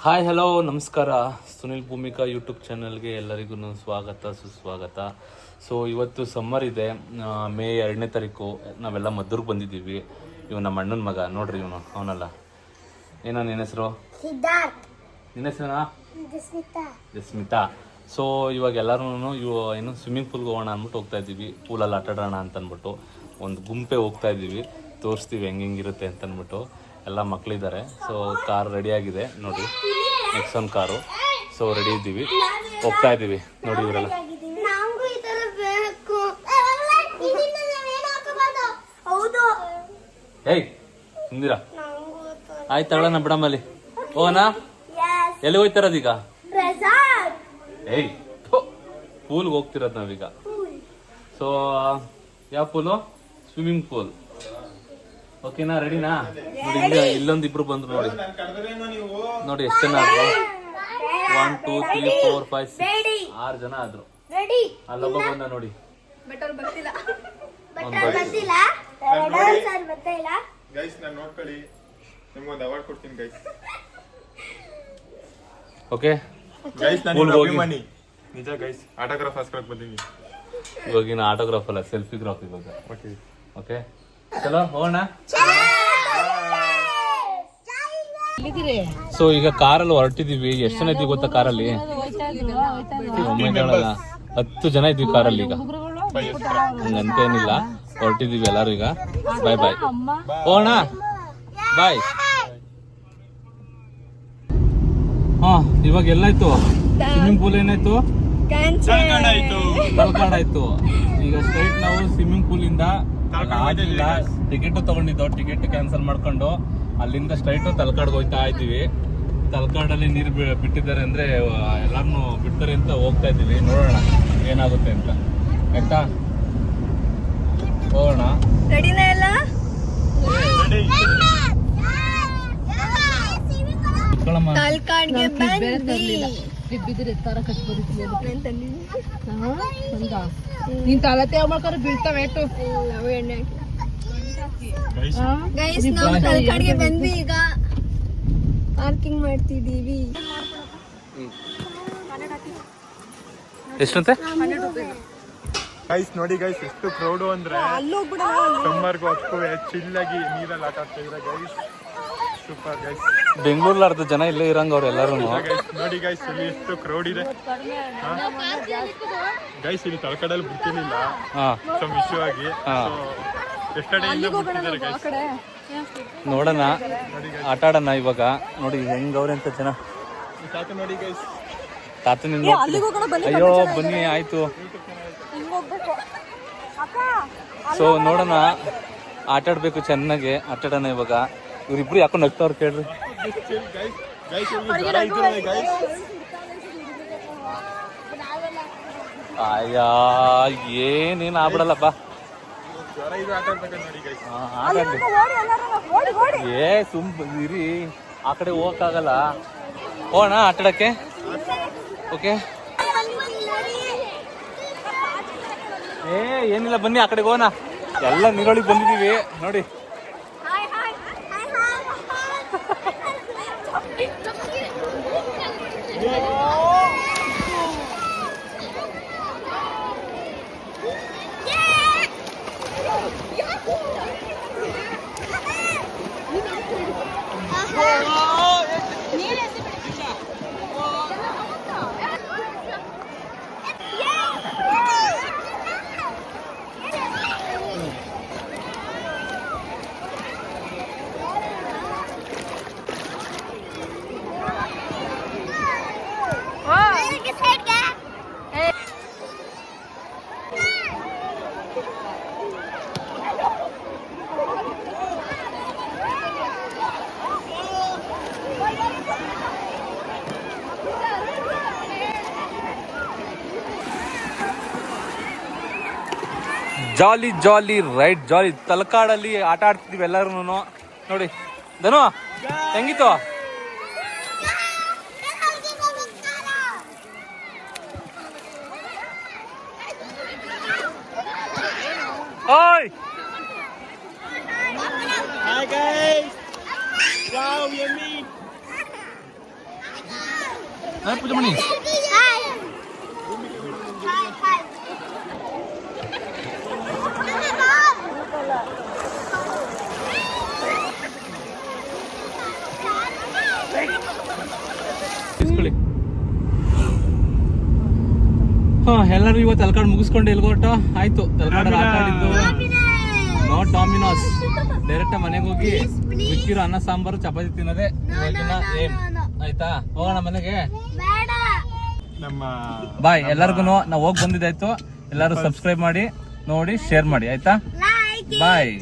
Hi hello ನಮಸ್ಕಾರ. Sunil Bhoomika YouTube ಚಾನಲ್ಗೆ ಎಲ್ಲರಿಗೂ ಸ್ವಾಗತ ಸುಸ್ವಾಗತ. ಸೊ ಇವತ್ತು ಸಮ್ಮರ್ ಇದೆ, ಮೇ 2ನೇ ತಾರೀಕು. ನಾವೆಲ್ಲ ಮದ್ದೂರ್ಗೆ ಬಂದಿದ್ದೀವಿ. ಇವ್ ನಮ್ಮ ಅಣ್ಣನ ಮಗ ನೋಡ್ರಿ, ಇವನು ಅವನಲ್ಲ. ಏನೋ ನಿನ್ನ ಹೆಸರು? ನಿನ್ನ ಹೆಸರೇನಾ? ಜಸ್ಮಿತಾ. ಸೊ ಇವಾಗ ಎಲ್ಲರೂ ಏನು ಸ್ವಿಮ್ಮಿಂಗ್ ಪೂಲ್ಗೆ ಹೋಗೋಣ ಅಂದ್ಬಿಟ್ಟು ಹೋಗ್ತಾ ಇದ್ದೀವಿ. ಪೂಲಲ್ಲಿ ಆಟ ಆಡೋಣ ಅಂತ ಅಂದ್ಬಿಟ್ಟು ಒಂದು ಗುಂಪೆ ಹೋಗ್ತಾ ಇದ್ದೀವಿ. ತೋರಿಸ್ತೀವಿ ಹೆಂಗಿರುತ್ತೆ ಅಂತ ಅಂದ್ಬಿಟ್ಟು. ಎಲ್ಲ ಮಕ್ಕಳಿದ್ದಾರೆ. ಸೊ ಕಾರ್ ರೆಡಿ ಆಗಿದೆ ನೋಡಿ, ನೆಕ್ಸನ್ ಕಾರು. ಸೊ ರೆಡಿ ಇದ್ದೀವಿ, ಹೋಗ್ತಾ ಇದ್ದೀವಿ ನೋಡಿ. ಇವರೆಲ್ಲ ಏಯ್ ಹಿಂದಿರಾ ಆಯ್ತು, ತಗೊಳ್ಳೋಣ ಬಿಡಮ್ಮಲ್ಲಿ ಹೋಗೋಣ. ಎಲ್ಲಿ ಹೋಗ್ತಿರೋದೀಗ? ಏಯ್ ಪೂಲ್ಗೆ ಹೋಗ್ತಿರೋದು ನಾವೀಗ. ಸೊ ಯಾವ ಪೂಲು? Swimming pool. ಓಕೆನಾ? ರೆಡಿನಾ? ನೋಡಿ, ಇಲ್ಲೊಂದಿಬ್ರು ಬಂದ್ರು ನೋಡಿ. ನೋಡಿ ಎಷ್ಟು ಜನ ಆದ್ರು? 1 2 3 4 5 6 6 ಜನ ಆದ್ರು. ಅಲ್ಲೊಬ್ಬ ಬಂದ ನೋಡಿ. ಓಕೆ ನಿಜ ಗೈಸ್, ಆಟೋಗ್ರಾಫ್ ಹಾಸ್ಕೊಳಕ್ ಬಂದೀನಿ. ಇವಾಗಿನ ಆಟೋಗ್ರಾಫ್ ಅಲ್ಲ, ಸೆಲ್ಫಿಗ್ರಾಫ್ ಇವಾಗ. ಓಕೆ ಚಲೋ ಹೋಗೋಣ. ಸೊ ಈಗ ಕಾರಲ್ಲಿ ಹೊರಟಿದೀವಿ. ಎಷ್ಟು ಜನ ಇದ್ವಿ ಗೊತ್ತಾ ಕಾರಲ್ಲಿ? 10 ಜನ ಇದ್ವಿ ಕಾರಲ್ಲಿ. ಈಗ ಹಂಗಂತೇನಿಲ್ಲ, ಹೊರಟಿದೀವಿ ಎಲ್ಲಾರು. ಈಗ ಬಾಯ್ ಬಾಯ್, ಹೋಗೋಣ ಬಾಯ್. ಹಾ ಇವಾಗ ಎಲ್ಲಾಯ್ತು? ಸ್ವಿಮ್ಮಿಂಗ್ ಪೂಲ್ ಏನಾಯ್ತು? ತಲ್ಕಾಡಾಯ್ತು. ಈಗ ಸ್ಟ್ರೈಟ್ ನಾವು ಸ್ವಿಮ್ಮಿಂಗ್ ಪೂಲ್ ಇಂದ ಟಿಕೆಟ್ ತಗೊಂಡಿದ್ದೋ, ಟಿಕೆಟ್ ಕ್ಯಾನ್ಸಲ್ ಮಾಡ್ಕೊಂಡು ಅಲ್ಲಿಂದ ಸ್ಟ್ರೈಟ್ ತಲಕಾಡ್ಗೆ ಹೋಗ್ತಾ ಇದ್ದೀವಿ. ತಲಕಾಡಲ್ಲಿ ನೀರು ಬಿಟ್ಟಿದ್ದಾರೆ ಅಂದ್ರೆ ಎಲ್ಲಾರನ್ನು ಬಿಡ್ತಾರೆ ಅಂತ ಹೋಗ್ತಾ ಇದ್ದೀವಿ. ನೋಡೋಣ ಏನಾಗುತ್ತೆ ಅಂತ. ಆಯ್ತಾ, ಹೋಗೋಣ. ನೀನ್ ತಲತೆ ಮಾಡ್ಕೊಂಡು ಬೀಳ್ತಾವೆ. ಗೈಸ್ ನಾವು ತಲಕಾಡ್ಗೆ ಬಂದ್ವಿ, ಈಗ ಪಾರ್ಕಿಂಗ್ ಮಾಡ್ತಿದೀವಿ. ಎಷ್ಟಂತೆ? ಗೈಸ್ ನೋಡಿ ಗೈಸ್, ಎಷ್ಟು ಕ್ರೌಡ್ ಅಂದ್ರೆ ಸಮ್ಮರ್ಗೂ ಅದಕ್ಕೂ ಚಿಲ್ಲಾಗಿ ನೀರಲ್ಲಿ ಆಟ ಆಡ್ತಾ ಇದ್ರೆ ಗೈಸ್. Super guys. ಬೆಂಗಳೂರಲ್ಲಿ ಅರ್ಧ ಜನ ಇಲ್ಲೇ ಇರಂಗ ಅವ್ರು ಎಲ್ಲರೂ. ನೋಡಿ ಗೈಸ್, ಇಲ್ಲಿ ಎಷ್ಟು ಕ್ರೌಡ್ ಇದೆ ಗೈಸ್. ಇಲ್ಲಿ ತಲಕಾಡಲ್ಲಿ ಬಿಟ್ಟಿರ್ಲಿಲ್ಲ ಸೊ ಇಶ್ಯೂ ಆಗಿ. ಎಷ್ಟಡೆಯಿಂದ ಬಿಟ್ಟಿದ್ದಾರೆ ಗೈಸ್. ನೋಡೋಣ, ಆಟ ಆಡೋಣ ಇವಾಗ. ನೋಡಿ ಹೆಂಗ್ ಅವ್ರೆ ಅಂತ ಜನ. ನೋಡಿ ಗೈಸ್, ತಾತನಿಂದ ಅಯ್ಯೋ ಬನ್ನಿ ಆಯ್ತು. ಸೊ ನೋಡೋಣ, ಆಟ ಆಡ್ಬೇಕು ಚೆನ್ನಾಗಿ. ಆಟ ಆಡೋಣ ಇವಾಗ. ಇವ್ರಿಬ್ರು ಯಾಕೋ ನಗ್ತಾವ್ರು ಕೇಳ್ರಿ. ಅಯ್ಯಾ ಏನೇನು ಆಗ್ಬಿಡಲ್ಲಪ್ಪ. ಏ ಇರಿ, ಆ ಕಡೆ ಹೋಗಕ್ಕಾಗಲ್ಲ. ಹೋಗೋಣ ಆಟಾಡಕ್ಕೆ. ಓಕೆ ಏನಿಲ್ಲ, ಬನ್ನಿ ಆ ಕಡೆಗೆ ಹೋಗೋಣ. ಎಲ್ಲ ನೀರೊಳಗೆ ಬಂದಿದ್ದೀವಿ ನೋಡಿ. ಜಾಲಿ ಜಾಲಿ ರೈಟ್, ಜಾಲಿ. ತಲಕಾಡಲ್ಲಿ ಆಟ ಆಡ್ತಿದ್ವಿ ಎಲ್ಲರೂ ನೋಡಿ. ಧನು ಹೆಂಗಿತ್ತು? ಓಯ್ Hi guys! Wow, yummy! ಪೂಜೆ ಮಾಡಿ. ಇಸ್ಕೊಳ್ಳಿ. ಎಲ್ಲರೂ ಇವತ್ತು ತಲ್ಕಾಡ್ ಮುಗಿಸ್ಕೊಂಡು ಎಲ್ಗೊಟ್ಟು ಆಯ್ತು. ತಲ್ಕಾಡ್ ಆಟಾಡಿದ್ದು ನೋ ಡಾಮಿನೋಸ್, ಡೈರೆಕ್ಟ್ ಮನೆಗೆ ಹೋಗಿ ಮಿಕ್ಕಿರೋ ಅನ್ನ ಸಾಂಬಾರು ಚಪಾತಿ ತಿನ್ನೋದೇ ಇವಾಗಿನ ಏಮ್. ಆಯ್ತಾ, ಹೋಗೋಣ ಮನೆಗೆ. ನಮ್ಮ ಬಾಯ್ ಎಲ್ಲರಿಗೂ. ನಾವು ಹೋಗಿ ಬಂದಿದ್ದಾಯ್ತು. ಎಲ್ಲರೂ ಸಬ್ಸ್ಕ್ರೈಬ್ ಮಾಡಿ, ನೋಡಿ, ಶೇರ್ ಮಾಡಿ. ಆಯ್ತಾ, ಬಾಯ್.